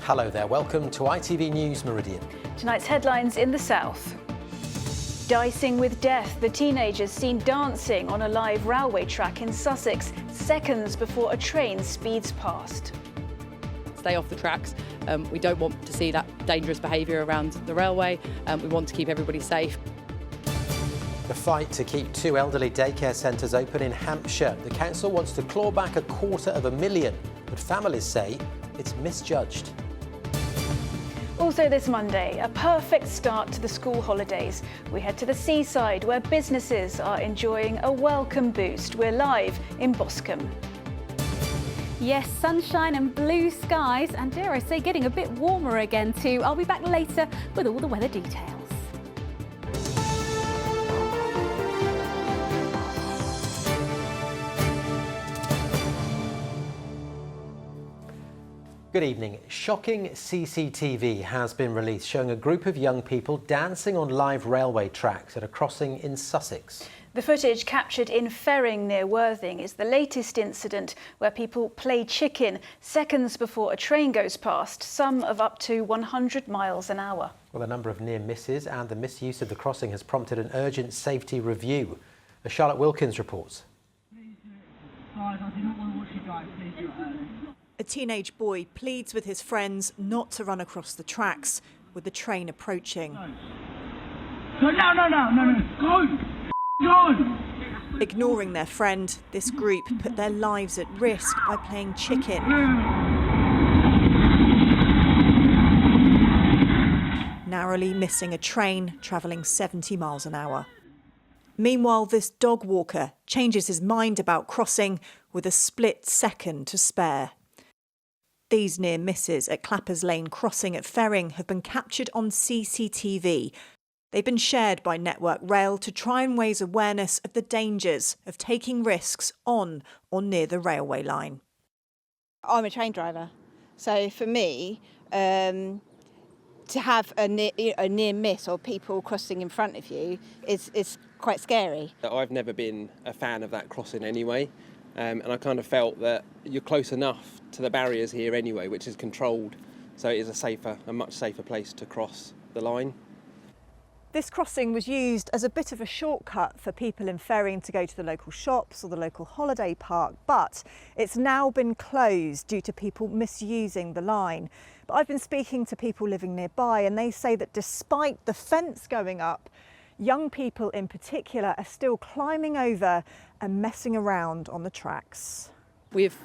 Hello there, welcome to ITV News Meridian. Tonight's headlines in the south. Dicing with death, the teenagers seen dancing on a live railway track in Sussex seconds before a train speeds past. Stay off the tracks. We don't want to see that dangerous behaviour around the railway. We want to keep everybody safe. The fight to keep 2 elderly daycare centres open in Hampshire. The council wants to claw back $250,000, but families say it's misjudged. Also this Monday, a perfect start to the school holidays. We head to the seaside where businesses are enjoying a welcome boost. We're live in Boscombe. Yes, sunshine and blue skies, and dare I say, getting a bit warmer again too. I'll be back later with all the weather details. Good evening. Shocking CCTV has been released showing a group of young people dancing on live railway tracks at a crossing in Sussex. The footage captured in Ferring near Worthing is the latest incident where people play chicken seconds before a train goes past, some of up to 100 miles an hour. Well, the number of near misses and the misuse of the crossing has prompted an urgent safety review. As Charlotte Wilkins reports. A teenage boy pleads with his friends not to run across the tracks with the train approaching. No. Go. Ignoring their friend, this group put their lives at risk by playing chicken. Narrowly missing a train travelling 70 miles an hour. Meanwhile, this dog walker changes his mind about crossing with a split second to spare. These near misses at Clappers Lane crossing at Ferring have been captured on CCTV. They've been shared by Network Rail to try and raise awareness of the dangers of taking risks on or near the railway line. I'm a train driver, so for me, to have a near miss or people crossing in front of you is quite scary. I've never been a fan of that crossing anyway. And I kind of felt that you're close enough to the barriers here anyway, which is controlled, so it is a much safer place to cross the line. This crossing was used as a bit of a shortcut for people in Ferring to go to the local shops or the local holiday park, but it's now been closed due to people misusing the line. But I've been speaking to people living nearby, and they say that despite the fence going up, young people in particular are still climbing over and messing around on the tracks. We've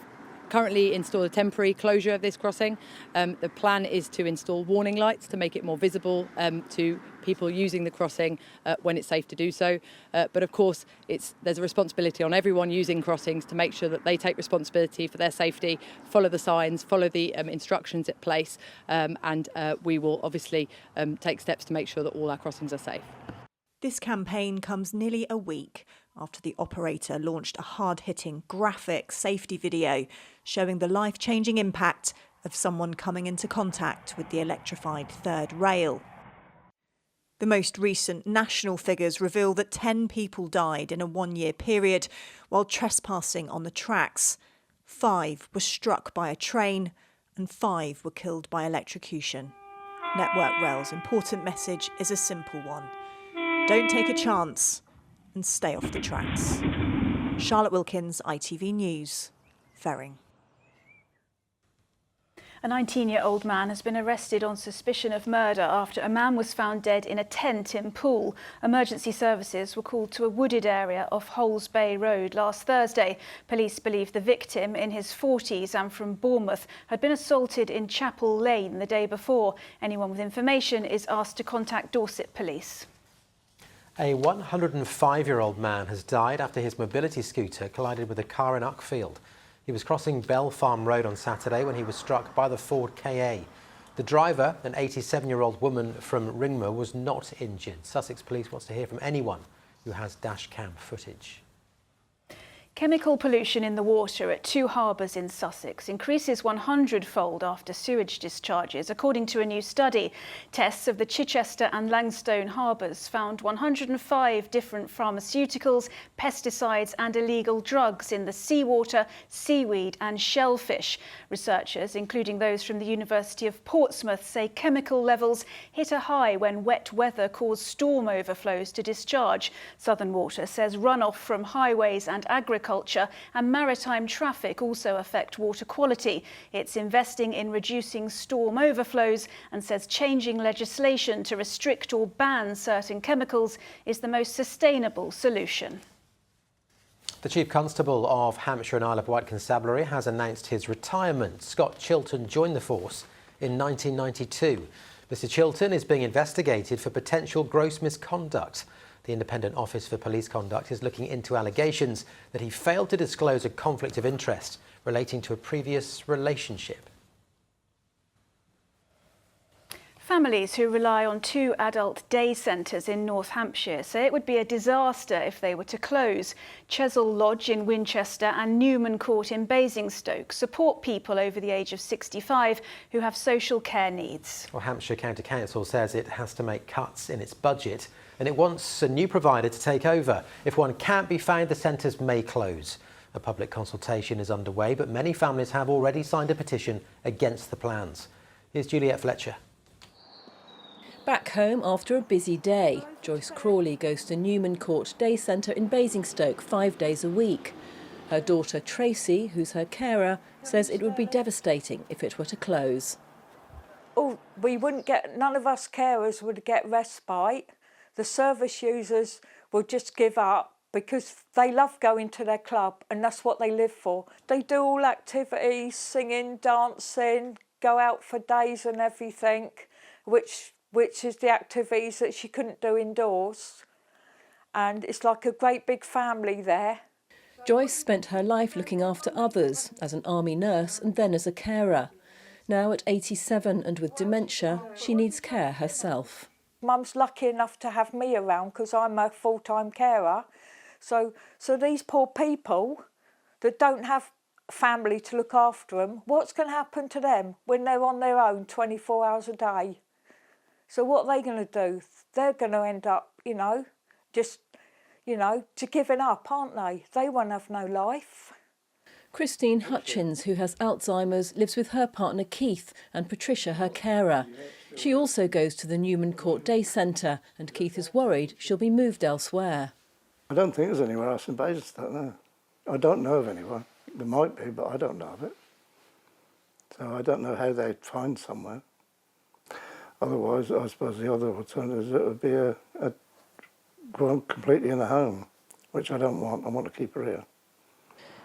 currently installed a temporary closure of this crossing. The plan is to install warning lights to make it more visible to people using the crossing when it's safe to do so. But of course, there's a responsibility on everyone using crossings to make sure that they take responsibility for their safety, follow the signs, follow the instructions at place, and we will obviously take steps to make sure that all our crossings are safe. This campaign comes nearly a week after the operator launched a hard-hitting, graphic safety video showing the life-changing impact of someone coming into contact with the electrified third rail. The most recent national figures reveal that 10 people died in a one-year period while trespassing on the tracks. 5 were struck by a train and 5 were killed by electrocution. Network Rail's important message is a simple one. Don't take a chance and stay off the tracks. Charlotte Wilkins, ITV News, Ferring. A 19-year-old man has been arrested on suspicion of murder after a man was found dead in a tent in Poole. Emergency services were called to a wooded area off Holes Bay Road last Thursday. Police believe the victim, in his 40s and from Bournemouth, had been assaulted in Chapel Lane the day before. Anyone with information is asked to contact Dorset Police. A 105-year-old man has died after his mobility scooter collided with a car in Uckfield. He was crossing Bell Farm Road on Saturday when he was struck by the Ford KA. The driver, an 87-year-old woman from Ringmer, was not injured. Sussex Police wants to hear from anyone who has dash cam footage. Chemical pollution in the water at 2 harbours in Sussex increases 100-fold after sewage discharges, according to a new study. Tests of the Chichester and Langstone harbours found 105 different pharmaceuticals, pesticides and illegal drugs in the seawater, seaweed and shellfish. Researchers, including those from the University of Portsmouth, say chemical levels hit a high when wet weather caused storm overflows to discharge. Southern Water says runoff from highways and agriculture and maritime traffic also affect water quality. It's investing in reducing storm overflows and says changing legislation to restrict or ban certain chemicals is the most sustainable solution. The Chief Constable of Hampshire and Isle of Wight Constabulary has announced his retirement. Scott Chilton joined the force in 1992. Mr Chilton is being investigated for potential gross misconduct. The Independent Office for Police Conduct is looking into allegations that he failed to disclose a conflict of interest relating to a previous relationship. Families who rely on 2 adult day centres in North Hampshire say it would be a disaster if they were to close. Chesil Lodge in Winchester and Newman Court in Basingstoke support people over the age of 65 who have social care needs. Well, Hampshire County Council says it has to make cuts in its budget and it wants a new provider to take over. If one can't be found, the centres may close. A public consultation is underway, but many families have already signed a petition against the plans. Here's Juliet Fletcher. Back home after a busy day, Joyce Crawley goes to Newman Court Day Centre in Basingstoke 5 days a week. Her daughter Tracy, who's her carer, says it would be devastating if it were to close. Oh, none of us carers would get respite. The service users will just give up because they love going to their club and that's what they live for. They do all activities, singing, dancing, go out for days and everything, which is the activities that she couldn't do indoors. And it's like a great big family there. Joyce spent her life looking after others as an army nurse and then as a carer. Now at 87 and with dementia, she needs care herself. Mum's lucky enough to have me around because I'm a full-time carer. So these poor people that don't have family to look after them, what's going to happen to them when they're on their own 24 hours a day? So what are they going to do? They're going to end up, to giving up, aren't they? They won't have no life. Christine Hutchins, who has Alzheimer's, lives with her partner Keith and Patricia, her carer. She also goes to the Newman Court Day Centre and Keith is worried she'll be moved elsewhere. I don't think there's anywhere else in Basingstoke, no. I don't know of anyone. There might be, but I don't know of it. So I don't know how they'd find somewhere. Otherwise, I suppose the other alternative is it would be a grown completely in a home, which I don't want. I want to keep her here.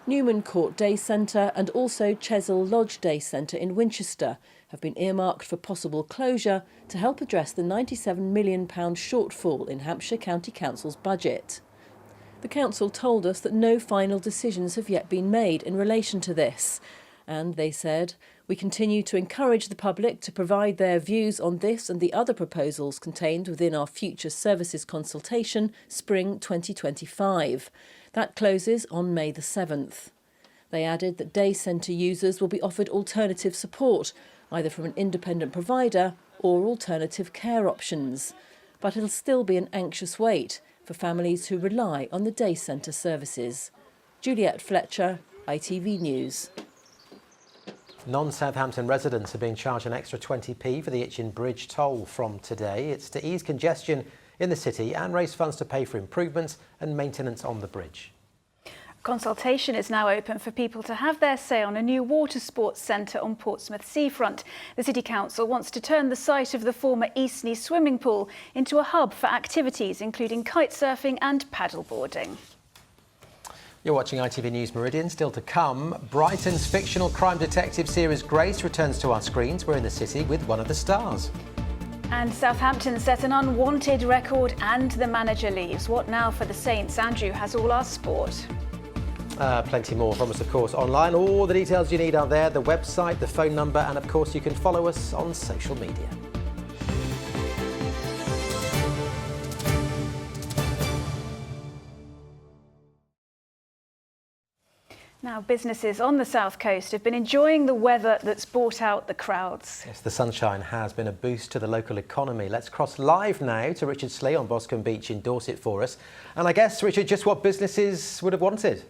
Newman Court Day Centre and also Chesil Lodge Day Centre in Winchester have been earmarked for possible closure to help address the £97 million shortfall in Hampshire County Council's budget. The council told us that no final decisions have yet been made in relation to this. And they said, we continue to encourage the public to provide their views on this and the other proposals contained within our future services consultation, spring 2025. That closes on May the 7th. They added that day centre users will be offered alternative support, either from an independent provider or alternative care options. But it'll still be an anxious wait for families who rely on the day centre services. Juliet Fletcher, ITV News. Non-Southampton residents are being charged an extra 20p for the Itchen Bridge toll from today. It's to ease congestion in the city and raise funds to pay for improvements and maintenance on the bridge. Consultation is now open for people to have their say on a new water sports centre on Portsmouth seafront. The City Council wants to turn the site of the former Eastney swimming pool into a hub for activities including kite surfing and paddleboarding. You're watching ITV News Meridian. Still to come, Brighton's fictional crime detective series Grace returns to our screens. We're in the city with one of the stars. And Southampton set an unwanted record and the manager leaves. What now for the Saints? Andrew has all our sport. Plenty more from us, of course, online. All the details you need are there, the website, the phone number, and of course you can follow us on social media. Now, businesses on the south coast have been enjoying the weather that's brought out the crowds. Yes, the sunshine has been a boost to the local economy. Let's cross live now to Richard Slee on Boscombe Beach in Dorset for us. And I guess, Richard, just what businesses would have wanted.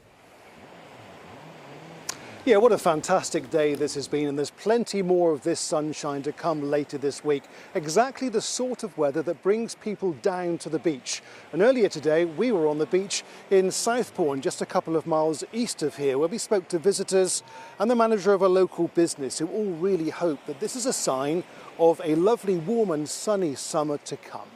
Yeah, what a fantastic day this has been, and there's plenty more of this sunshine to come later this week. Exactly the sort of weather that brings people down to the beach. And earlier today, we were on the beach in Southbourne, just a couple of miles east of here, where we spoke to visitors and the manager of a local business who all really hope that this is a sign of a lovely, warm and sunny summer to come.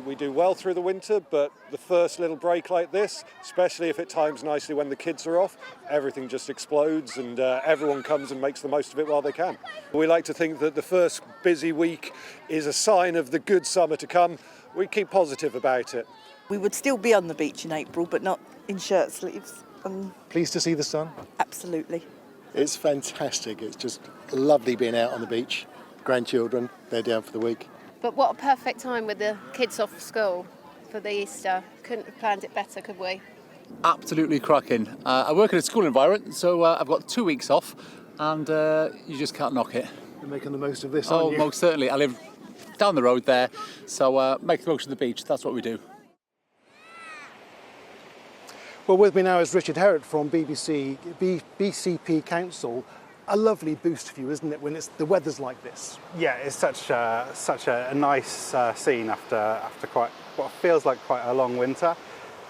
We do well through the winter, but the first little break like this, especially if it times nicely when the kids are off, everything just explodes and everyone comes and makes the most of it while they can. We like to think that the first busy week is a sign of the good summer to come. We keep positive about it. We would still be on the beach in April, but not in shirt sleeves. Pleased to see the sun? Absolutely. It's fantastic. It's just lovely being out on the beach. Grandchildren, they're down for the week. But what a perfect time with the kids off school for the Easter. Couldn't have planned it better, could we? Absolutely cracking. I work in a school environment, so I've got 2 weeks off, and you just can't knock it. You're making the most of this, aren't Oh, you? most certainly. I live down the road there, so make the most of the beach. That's what we do. Well, with me now is Richard Herrott from BCP Council. A lovely boost for you, isn't it, when the weather's like this? Yeah, it's such a nice scene after quite what feels like quite a long winter,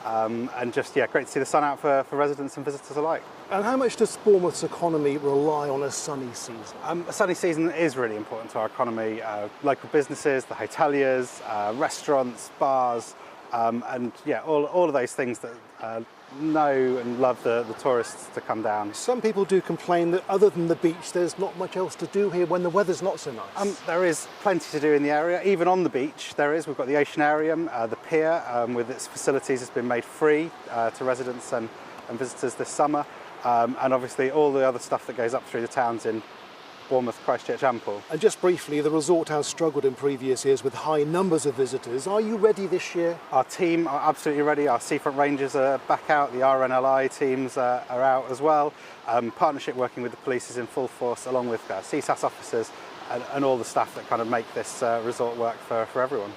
and just great to see the sun out for residents and visitors alike. And how much does Bournemouth's economy rely on a sunny season? A sunny season is really important to our economy. Local businesses, the hoteliers, restaurants, bars, and all of those things that know and love the tourists to come down. Some people do complain that other than the beach, there's not much else to do here when the weather's not so nice. There is plenty to do in the area, even on the beach there is. We've got the Oceanarium, the pier with its facilities has been made free to residents and visitors this summer, and obviously all the other stuff that goes up through the towns in Bournemouth, Christchurch and Poole. And just briefly, the resort has struggled in previous years with high numbers of visitors. Are you ready this year? Our team are absolutely ready. Our Seafront Rangers are back out. The RNLI teams are out as well. Partnership working with the police is in full force, along with CSAS officers and all the staff that kind of make this resort work for everyone.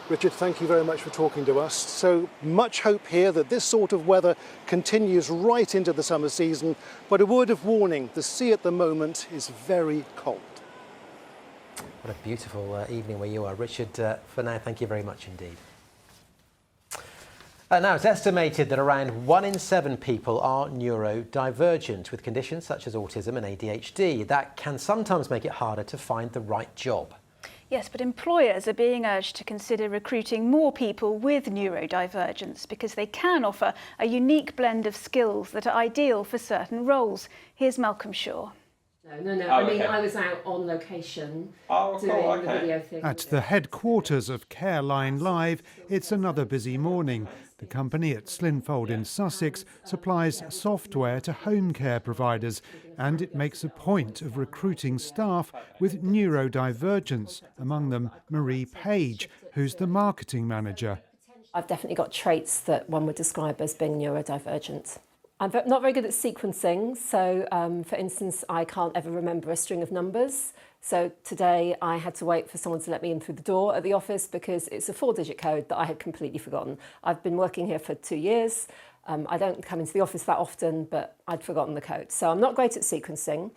Richard, thank you very much for talking to us. So much hope here that this sort of weather continues right into the summer season, but a word of warning, the sea at the moment is very cold. What a beautiful evening where you are. Richard, for now, thank you very much indeed. Now, it's estimated that around 1 in 7 people are neurodivergent with conditions such as autism and ADHD. That can sometimes make it harder to find the right job. Yes, but employers are being urged to consider recruiting more people with neurodivergence because they can offer a unique blend of skills that are ideal for certain roles. Here's Malcolm Shaw. No. I mean, I was out on location doing the video thing. At the headquarters of Careline Live, it's another busy morning. The company at Slinfold in Sussex supplies software to home care providers, and it makes a point of recruiting staff with neurodivergence, among them Marie Page, who's the marketing manager. I've definitely got traits that one would describe as being neurodivergent. I'm not very good at sequencing, so for instance, I can't ever remember a string of numbers. So today I had to wait for someone to let me in through the door at the office because it's a 4-digit code that I had completely forgotten. I've been working here for 2 years. I don't come into the office that often, but I'd forgotten the code. So I'm not great at sequencing.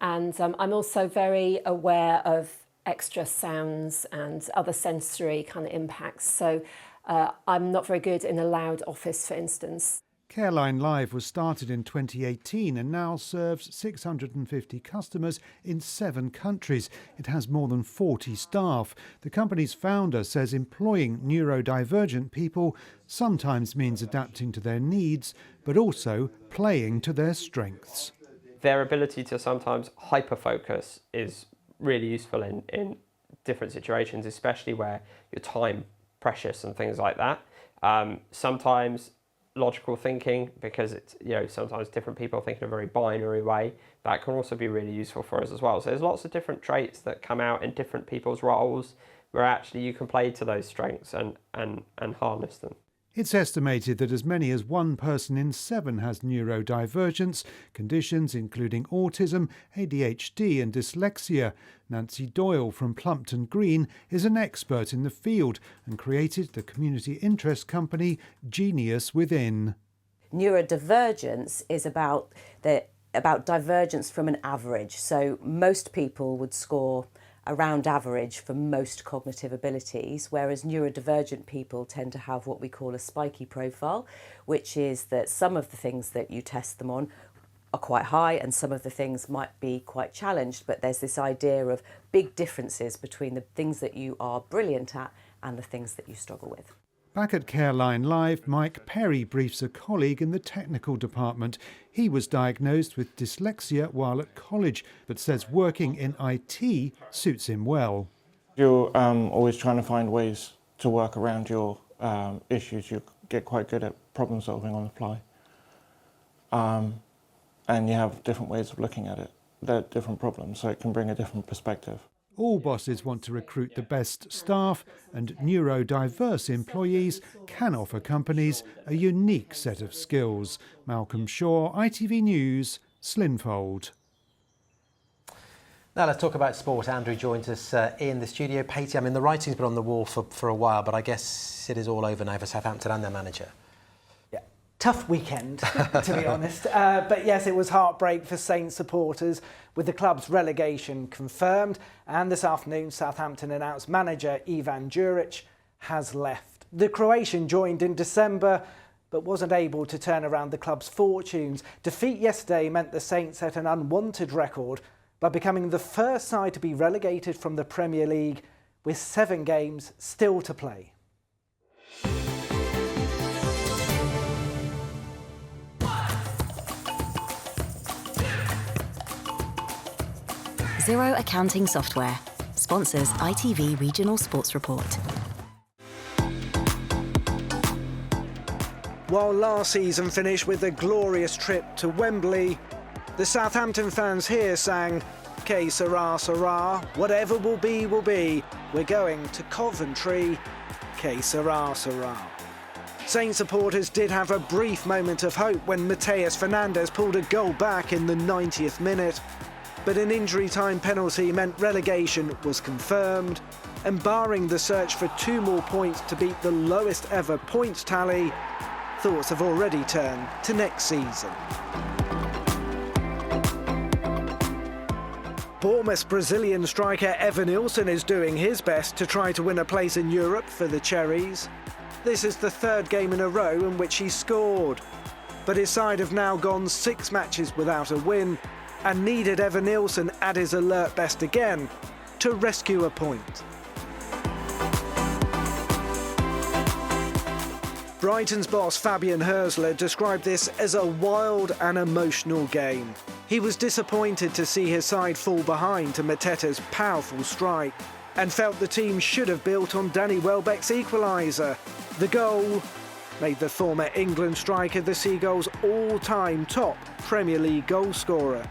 And I'm also very aware of extra sounds and other sensory kind of impacts. So I'm not very good in a loud office, for instance. Careline Live was started in 2018 and now serves 650 customers in 7 countries. It has more than 40 staff. The company's founder says employing neurodivergent people sometimes means adapting to their needs, but also playing to their strengths. Their ability to sometimes hyper-focus is really useful in different situations, especially where your time precious and things like that. Sometimes logical thinking, because it's, sometimes different people think in a very binary way, that can also be really useful for us as well. So there's lots of different traits that come out in different people's roles where actually you can play to those strengths and harness them. It's estimated that as many as 1 person in 7 has neurodivergence, conditions including autism, ADHD and dyslexia. Nancy Doyle from Plumpton Green is an expert in the field and created the community interest company Genius Within. Neurodivergence is about divergence from an average. So most people would score around average for most cognitive abilities, whereas neurodivergent people tend to have what we call a spiky profile, which is that some of the things that you test them on are quite high and some of the things might be quite challenged, but there's this idea of big differences between the things that you are brilliant at and the things that you struggle with. Back at Careline Live, Mike Perry briefs a colleague in the technical department. He was diagnosed with dyslexia while at college, but says working in IT suits him well. You're always trying to find ways to work around your issues. You get quite good at problem solving on the fly. And you have different ways of looking at it. They're different problems, so it can bring a different perspective. All bosses want to recruit the best staff, and neurodiverse employees can offer companies a unique set of skills. Malcolm Shaw, ITV News, Slinfold. Now let's talk about sport. Andrew joins us in the studio. Patey, I mean, the writing's been on the wall for a while, but I guess it is all over now for Southampton and their manager. Tough weekend, to be honest. But yes, it was heartbreak for Saints supporters with the club's relegation confirmed. And this afternoon, Southampton announced manager Ivan Juric has left. The Croatian joined in December, but wasn't able to turn around the club's fortunes. Defeat yesterday meant the Saints set an unwanted record by becoming the first side to be relegated from the Premier League with 7 games still to play. Zero Accounting Software sponsors ITV Regional Sports Report. While last season finished with a glorious trip to Wembley, the Southampton fans here sang, "Que sera, sera, whatever will be, will be. We're going to Coventry, que sera, sera." Saints supporters did have a brief moment of hope when Mateus Fernandes pulled a goal back in the 90th minute. But an injury-time penalty meant relegation was confirmed, and barring the search for 2 more points to beat the lowest ever points tally, thoughts have already turned to next season. Bournemouth's Brazilian striker Evan Nilsson is doing his best to try to win a place in Europe for the Cherries. This is the 3rd game in a row in which he scored, but his side have now gone 6 matches without a win, and needed Evan Nilsson at his alert best again to rescue a point. Brighton's boss Fabian Hersler described this as a wild and emotional game. He was disappointed to see his side fall behind to Mateta's powerful strike and felt the team should have built on Danny Welbeck's equaliser. The goal made the former England striker the Seagulls' all-time top Premier League goalscorer.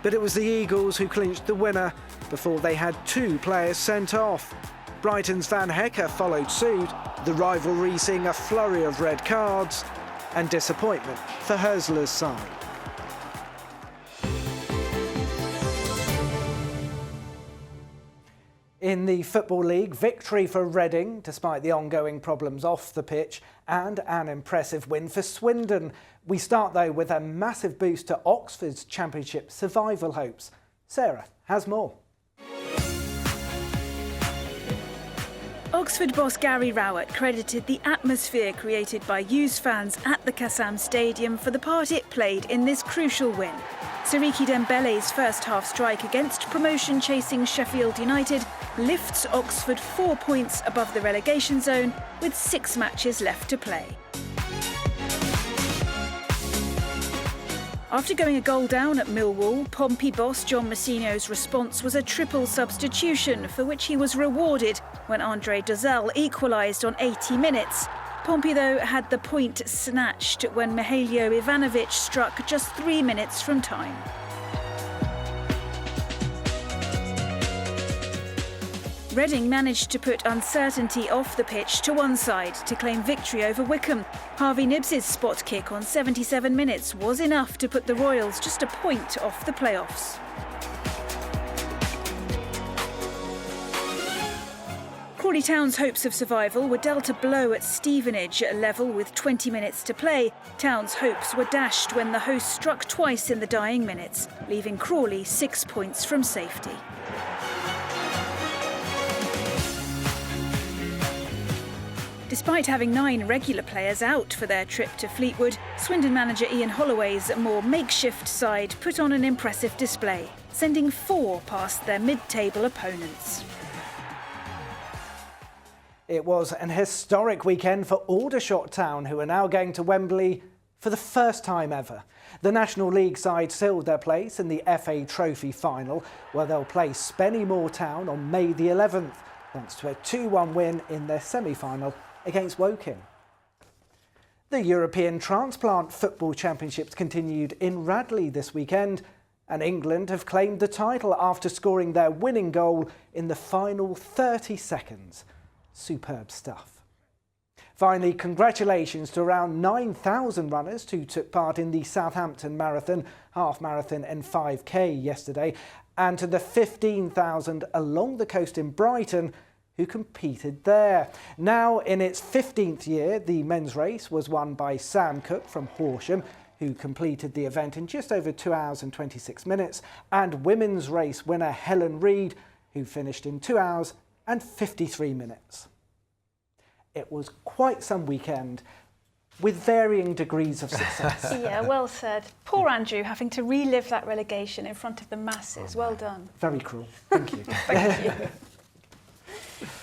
But it was the Eagles who clinched the winner before they had 2 players sent off. Brighton's Van Hecker followed suit, the rivalry seeing a flurry of red cards and disappointment for Hersler's side. In the Football League, victory for Reading, despite the ongoing problems off the pitch, and an impressive win for Swindon. We start, though, with a massive boost to Oxford's Championship survival hopes. Sarah has more. Oxford boss Gary Rowett credited the atmosphere created by used fans at the Kassam Stadium for the part it played in this crucial win. Siriki Dembele's first-half strike against promotion-chasing Sheffield United lifts Oxford 4 points above the relegation zone with 6 matches left to play. After going a goal down at Millwall, Pompey boss John Mousinho's response was a triple substitution for which he was rewarded when Andre Dozzell equalised on 80 minutes. Pompey, though, had the point snatched when Mihailo Ivanovic struck just 3 minutes from time. Reading managed to put uncertainty off the pitch to one side to claim victory over Wycombe. Harvey Nibbs' spot kick on 77 minutes was enough to put the Royals just a point off the playoffs. Crawley Town's hopes of survival were dealt a blow at Stevenage at level with 20 minutes to play. Town's hopes were dashed when the hosts struck twice in the dying minutes, leaving Crawley 6 points from safety. Despite having 9 regular players out for their trip to Fleetwood, Swindon manager Ian Holloway's more makeshift side put on an impressive display, sending 4 past their mid-table opponents. It was an historic weekend for Aldershot Town, who are now going to Wembley for the first time ever. The National League side sealed their place in the FA Trophy final, where they'll play Spennymoor Town on May the 11th, thanks to a 2-1 win in their semi-final against Woking. The European Transplant Football Championships continued in Radley this weekend, and England have claimed the title after scoring their winning goal in the final 30 seconds. Superb stuff. Finally, congratulations to around 9,000 runners who took part in the Southampton Marathon, Half Marathon and 5K yesterday, and to the 15,000 along the coast in Brighton who competed there. Now in its 15th year, the men's race was won by Sam Cook from Horsham, who completed the event in just over 2 hours and 26 minutes, and women's race winner Helen Reid, who finished in 2 hours and 53 minutes. It was quite some weekend with varying degrees of success. Yeah, well said. Poor Andrew having to relive that relegation in front of the masses. Well done. Very cruel. Thank you. Thank you.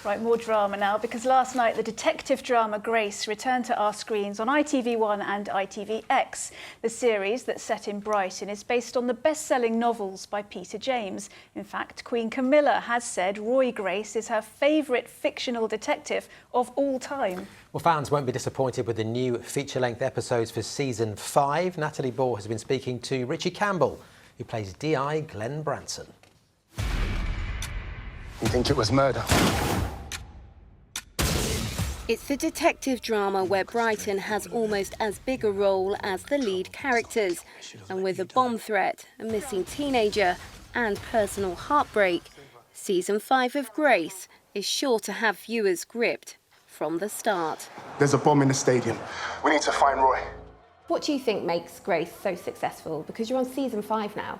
Right, more drama now, because last night the detective drama Grace returned to our screens on ITV1 and ITVX. The series that's set in Brighton is based on the best-selling novels by Peter James. In fact, Queen Camilla has said Roy Grace is her favourite fictional detective of all time. Well, fans won't be disappointed with the new feature-length episodes for season 5. Natalie Ball has been speaking to Richie Campbell, who plays DI Glenn Branson. You think it was murder? It's the detective drama where Brighton has almost as big a role as the lead characters. And with a bomb threat, a missing teenager and personal heartbreak, season 5 of Grace is sure to have viewers gripped from the start. There's a bomb in the stadium. We need to find Roy. What do you think makes Grace so successful? Because you're on season 5 now.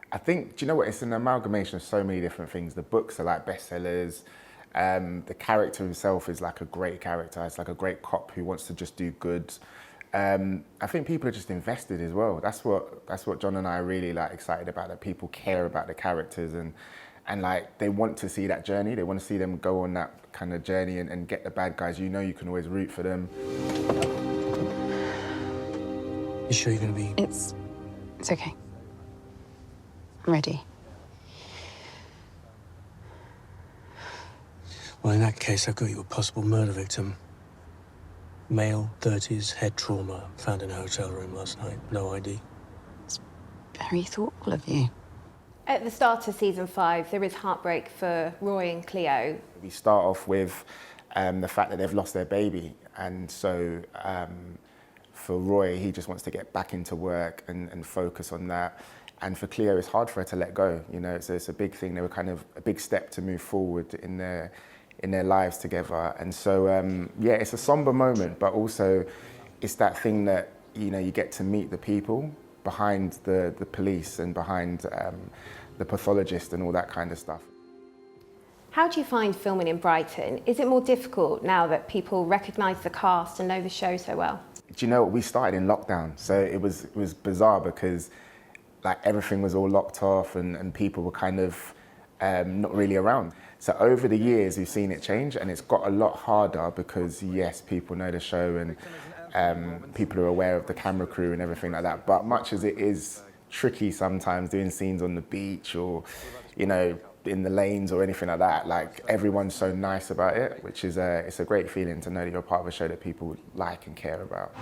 I think, do you know what, it's an amalgamation of so many different things. The books are like bestsellers. The character himself is like a great character. It's like a great cop who wants to just do good. I think people are just invested as well. That's what John and I are really like excited about, that people care about the characters and like they want to see that journey. They want to see them go on that kind of journey and get the bad guys. You know you can always root for them. You sure you're going to be... It's okay. I'm ready. Well, in that case, I've got you a possible murder victim. Male, 30s, head trauma, found in a hotel room last night. No ID. It's very thoughtful of you. At the start of season 5, there is heartbreak for Roy and Cleo. We start off with the fact that they've lost their baby. And so for Roy, he just wants to get back into work and focus on that. And for Cleo, it's hard for her to let go. You know, it's a big thing. They were kind of a big step to move forward in their lives together. And so, yeah, it's a somber moment, but also it's that thing that, you know, you get to meet the people behind the police and behind the pathologist and all that kind of stuff. How do you find filming in Brighton? Is it more difficult now that people recognise the cast and know the show so well? Do you know what? We started in lockdown, so it was bizarre because like everything was all locked off and people were kind of not really around. So over the years, we've seen it change, and it's got a lot harder because, yes, people know the show and people are aware of the camera crew and everything like that. But much as it is tricky sometimes doing scenes on the beach or, you know, in the lanes or anything like that, like everyone's so nice about it, which is it's a great feeling to know that you're part of a show that people like and care about.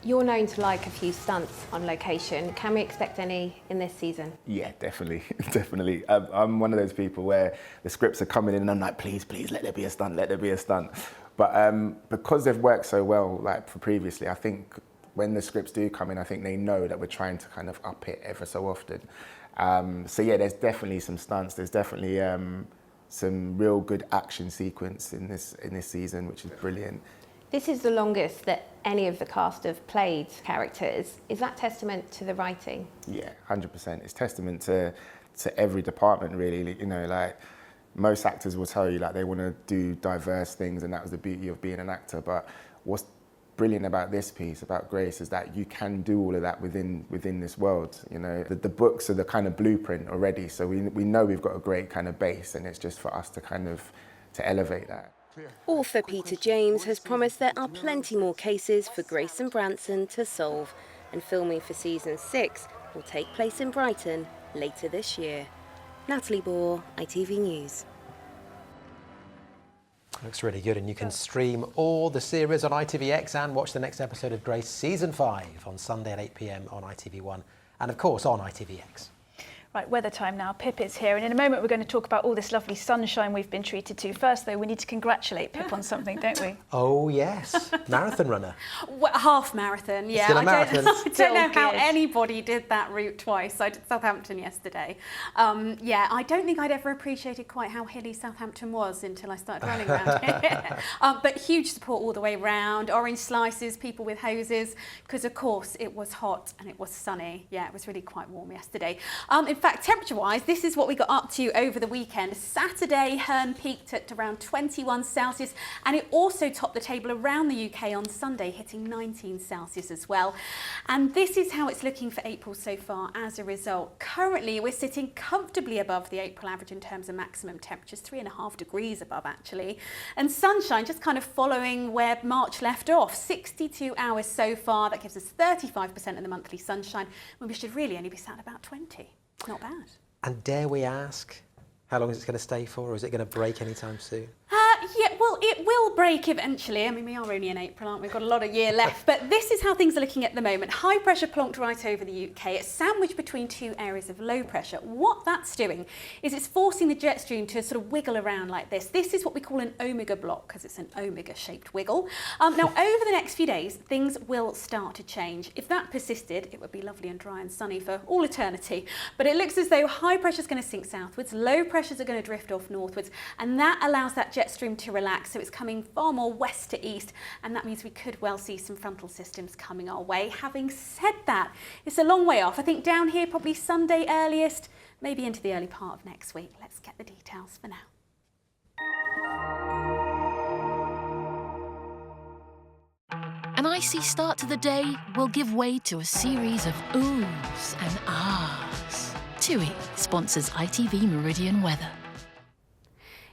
You're known to like a few stunts on location. Can we expect any in this season? Yeah, definitely, definitely. I'm one of those people where the scripts are coming in and I'm like, please, please, let there be a stunt, let there be a stunt. But because they've worked so well, like for previously, I think when the scripts do come in, I think they know that we're trying to kind of up it ever so often. So yeah, there's definitely some stunts. There's definitely some real good action sequence in this season, which is brilliant. This is the longest that any of the cast have played characters. Is that testament to the writing? Yeah, 100%. It's testament to every department, really. You know, like most actors will tell you, like they want to do diverse things, and that was the beauty of being an actor. But what's brilliant about this piece, about Grace, is that you can do all of that within this world. You know, the books are the kind of blueprint already, so we know we've got a great kind of base, and it's just for us to kind of to elevate that. Author Peter James has promised there are plenty more cases for Grace and Branson to solve, and filming for season 6 will take place in Brighton later this year. Natalie Bohr, ITV News. Looks really good, and you can stream all the series on ITVX and watch the next episode of Grace Season 5 on Sunday at 8 p.m. on ITV1 and, of course, on ITVX. Right, weather time now. Pip is here, and in a moment we're going to talk about all this lovely sunshine we've been treated to. First, though, we need to congratulate Pip on something, don't we? Oh, yes. Marathon runner. Well, half marathon, yeah. Still a marathon. I don't know how anybody did that route twice. I did Southampton yesterday. Yeah, I don't think I'd ever appreciated quite how hilly Southampton was until I started running around here. But huge support all the way round. Orange slices, people with hoses, because of course it was hot and it was sunny. Yeah, it was really quite warm yesterday. In fact, temperature-wise, this is what we got up to over the weekend. Saturday, Herne peaked at around 21 Celsius, and it also topped the table around the UK on Sunday, hitting 19 Celsius as well. And this is how it's looking for April so far as a result. Currently, we're sitting comfortably above the April average in terms of maximum temperatures, 3.5 degrees above actually. And sunshine just kind of following where March left off, 62 hours so far. That gives us 35% of the monthly sunshine, when we should really only be sat about 20. Not bad. And dare we ask, how long is it going to stay for, or is it going to break anytime soon? Yeah, well, it will break eventually. I mean, we are only in April, aren't we? We've got a lot of year left. But this is how things are looking at the moment. High pressure plonked right over the UK. It's sandwiched between two areas of low pressure. What that's doing is it's forcing the jet stream to sort of wiggle around like this. This is what we call an omega block, because it's an omega-shaped wiggle. Now, over the next few days, things will start to change. If that persisted, it would be lovely and dry and sunny for all eternity. But it looks as though high pressure is going to sink southwards, low pressures are going to drift off northwards, and that allows that jet stream to relax, so it's coming far more west to east, and that means we could well see some frontal systems coming our way. Having said that, it's a long way off. I think down here probably Sunday earliest, maybe into the early part of next week. Let's get the details for now. An icy start to the day will give way to a series of oohs and ahs. TUI sponsors ITV Meridian weather.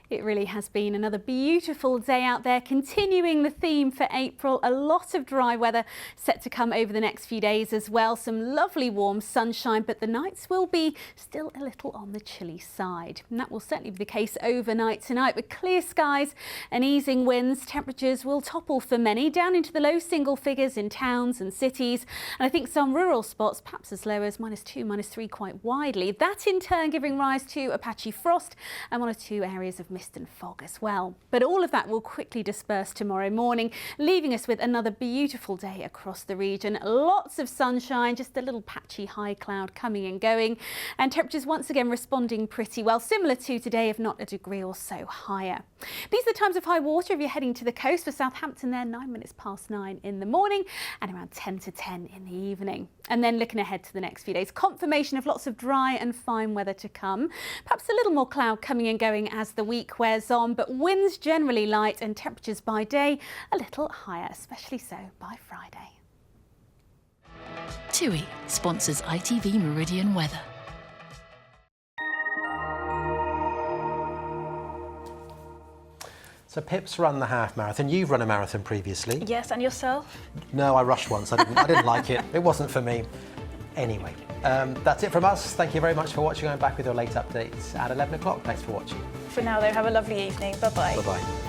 It really has been another beautiful day out there, continuing the theme for April. A lot of dry weather set to come over the next few days as well. Some lovely warm sunshine, but the nights will be still a little on the chilly side. And that will certainly be the case overnight tonight, with clear skies and easing winds. Temperatures will topple for many down into the low single figures in towns and cities. And I think some rural spots perhaps as low as -2, -3 quite widely. That in turn giving rise to a patchy frost and 1 or 2 areas of mist and fog as well. But all of that will quickly disperse tomorrow morning, leaving us with another beautiful day across the region. Lots of sunshine, just a little patchy high cloud coming and going, and temperatures once again responding pretty well, similar to today, if not a degree or so higher. These are the times of high water if you're heading to the coast. For Southampton there, 9:09 in the morning and around 10 to 10 in the evening. And then looking ahead to the next few days, confirmation of lots of dry and fine weather to come. Perhaps a little more cloud coming and going as the week wears on, but winds generally light and temperatures by day a little higher, especially so by Friday. TUI sponsors ITV Meridian weather. So Pip's run the half marathon. You've run a marathon previously. Yes, and yourself? No, I rushed once. I didn't like it. It wasn't for me. Anyway, that's it from us. Thank you very much for watching. I'm back with your late updates at 11 o'clock. Thanks for watching. For now, though, have a lovely evening. Bye-bye. Bye-bye.